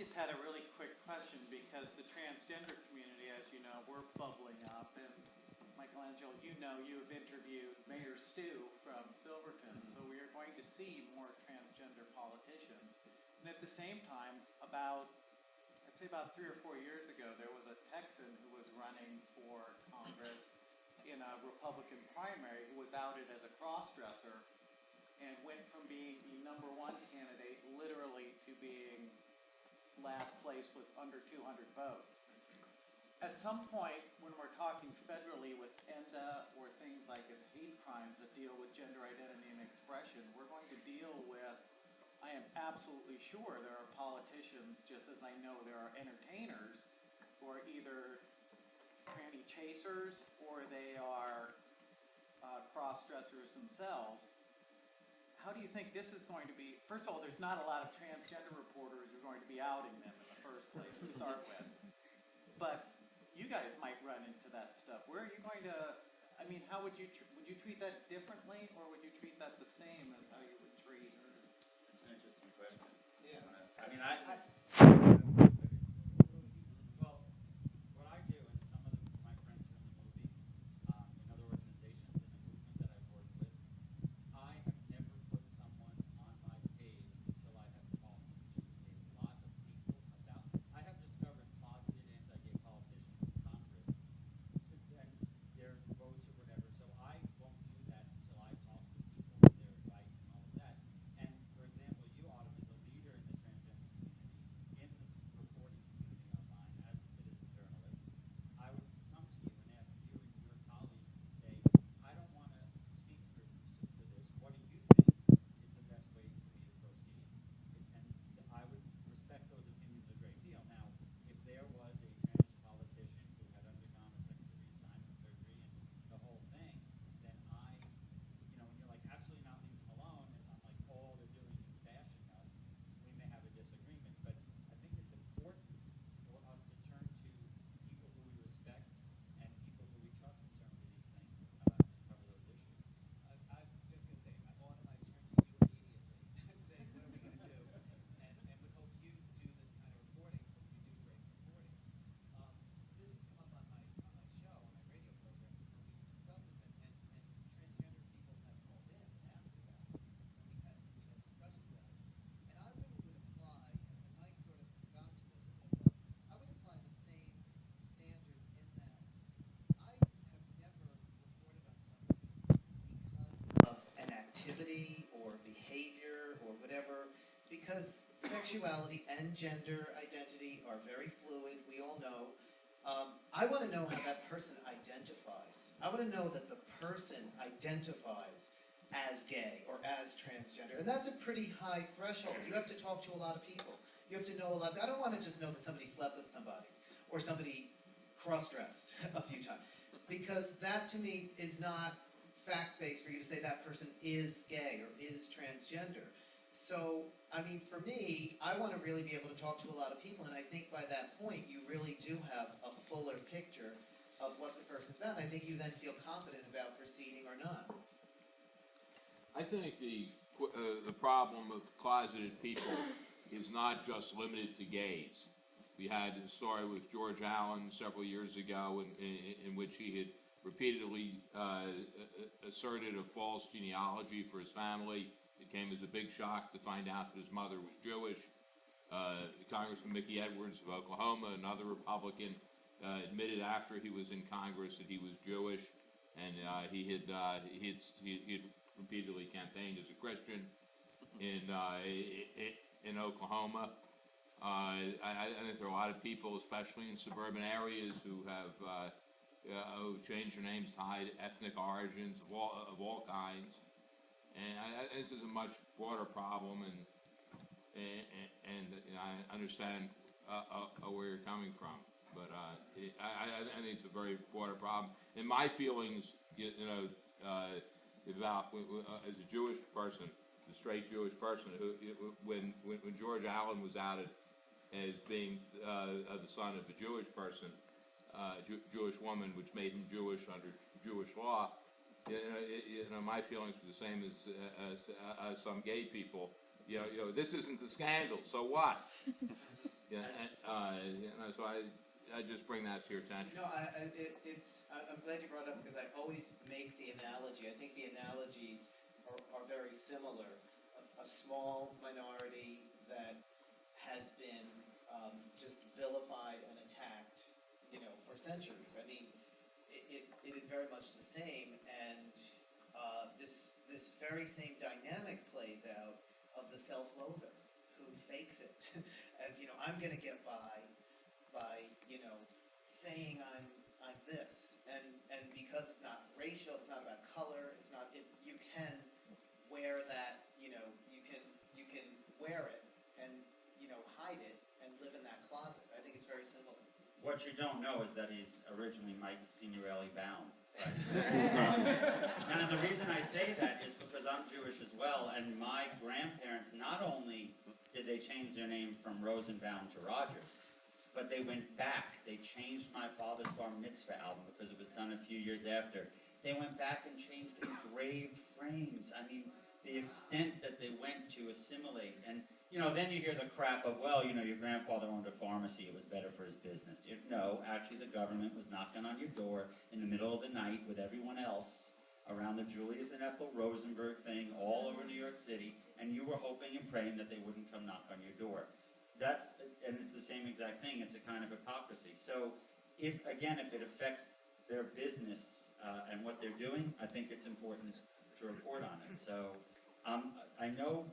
just had a really quick question because the transgender community, as you know, we're bubbling up. And Michelangelo, you know, you have interviewed Mayor Stu from Silverton, so we are going to see more transgender politicians. And at the same time, I'd say about 3 or 4 years ago, there was a Texan who was running for Congress in a Republican primary who was outed as a cross-dresser and went from being the #1 candidate literally to being last place with under 200 votes. At some point, when we're talking federally with ENDA or things like hate crimes that deal with gender identity and expression, we're going to deal with, I am absolutely sure there are politicians, just as I know there are entertainers, who are either tranny chasers or they are cross-dressers themselves. How do you think this is going to be? First of all, there's not a lot of transgender reporters who are going to be outing them in the first place to start with. But you guys might run into that stuff. Where are you going to, I mean, how would you treat that differently, or would you treat that the same as how you would treat? That's an interesting question. Yeah. I mean, well, what I do, and some of my friends are in the movie, in other organizations, in the movement that I've worked with, I have never put someone on my page until I have talked to a lot of people about. I have discovered closeted anti-gay politicians in Congress, and their votes or whatever. So I won't do that until I talk to people and their advice and all of that. And for example, you, Autumn, is a leader in the transgender community, in the reporting community online as a citizen journalist. I would come to you and ask you and your colleagues to say, I don't want to speak for this. What do you think is the best way for me to proceed? And I would respect those opinions a great deal. Now, if there was a trans politician who had undergone a secondary assignment surgery and the whole thing, then when you're like, absolutely not, leave them alone, and I'm like, all they're doing is bashing us, we may have a disagreement. But I think it's important for us to turn to people who we respect and people who we trust in terms of these things to cover those issues. I was just going to say, Autumn, I turned to you immediately and saying, what are we going to do? And would hope you do this kind of reporting because you do great reporting. This has come up on my show, on my radio program, where we discuss this, and transgender people have called in and asked about it, and we had discussions about it. And I really would apply, and Mike sort of got to this a little bit, I would apply the same standards in that I have never reported on something because of an activity or behavior or whatever, because sexuality and gender identity are very fluid, we all know. I want to know how that person identifies. I want to know that the person identifies as gay or as transgender. And that's a pretty high threshold. You have to talk to a lot of people. You have to know a lot. I don't want to just know that somebody slept with somebody or somebody cross-dressed a few times, because that to me is not fact-based for you to say that person is gay or is transgender. So, I mean, for me, I want to really be able to talk to a lot of people, and I think by that point, you really do have a fuller picture of what the person's about, and I think you then feel confident about proceeding or not. I think the problem of closeted people is not just limited to gays. We had a story with George Allen several years ago in which he had repeatedly asserted a false genealogy for his family. It came as a big shock to find out that his mother was Jewish. Congressman Mickey Edwards of Oklahoma, another Republican, admitted after he was in Congress that he was Jewish, and he had repeatedly campaigned as a Christian in Oklahoma. I think there are a lot of people, especially in suburban areas, who have changed their names to hide ethnic origins of all kinds. And this is a much broader problem, and I understand where you're coming from, but I think it's a very broader problem. And my feelings, about as a Jewish person, a straight Jewish person, when George Allen was outed as being the son of a Jewish person, Jewish woman, which made him Jewish under Jewish law. My feelings were the same as some gay people. This isn't a scandal, so what? I just bring that to your attention. No, I'm glad you brought it up because I always make the analogy. I think the analogies are very similar. A small minority that has been just vilified and attacked, for centuries. I mean, it is very much the same, and this very same dynamic plays out of the self-loather who fakes it as, I'm going to get by, saying I'm this, and because it's not racial, it's not about color, you can wear that, you can wear it and hide it and live in that closet. I think it's very similar. What you don't know is that he's originally Mike Signorile bound. And the reason I say that is because I'm Jewish as well, and my grandparents, not only did they change their name from Rosenbaum to Rogers, but they went back. They changed my father's bar mitzvah album because it was done a few years after. They went back and changed engraved frames. I mean, the extent that they went to assimilate. And, then you hear the crap of, well, your grandfather owned a pharmacy. It was better for his business. No, actually the government was knocking on your door in the middle of the night with everyone else around the Julius and Ethel Rosenberg thing all over New York City, and you were hoping and praying that they wouldn't come knock on your door. And it's the same exact thing. It's a kind of hypocrisy. So, if it affects their business and what they're doing, I think it's important to report on it. So, I know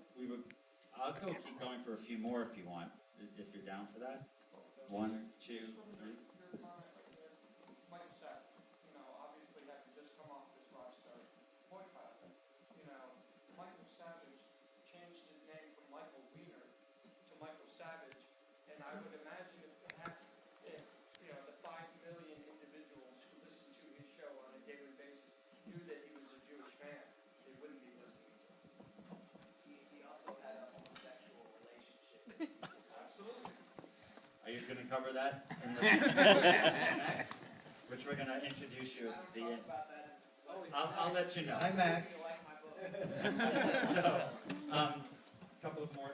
I'll keep going for a few more if you want, if you're down for that. 1, 2, 3. Michael Savage, obviously that could just come off this roster boycott. Michael Savage changed his name from Michael Wiener to Michael Savage, and I would imagine if the 5 million individuals who listen to his show on a daily basis knew that he was a Jewish man, they wouldn't be listening to him. He also had a homosexual relationship. Absolutely. Are you going to cover that in the next? Which we're going to introduce you at the end. I'll let you know. Hi, Max. So, a couple of more.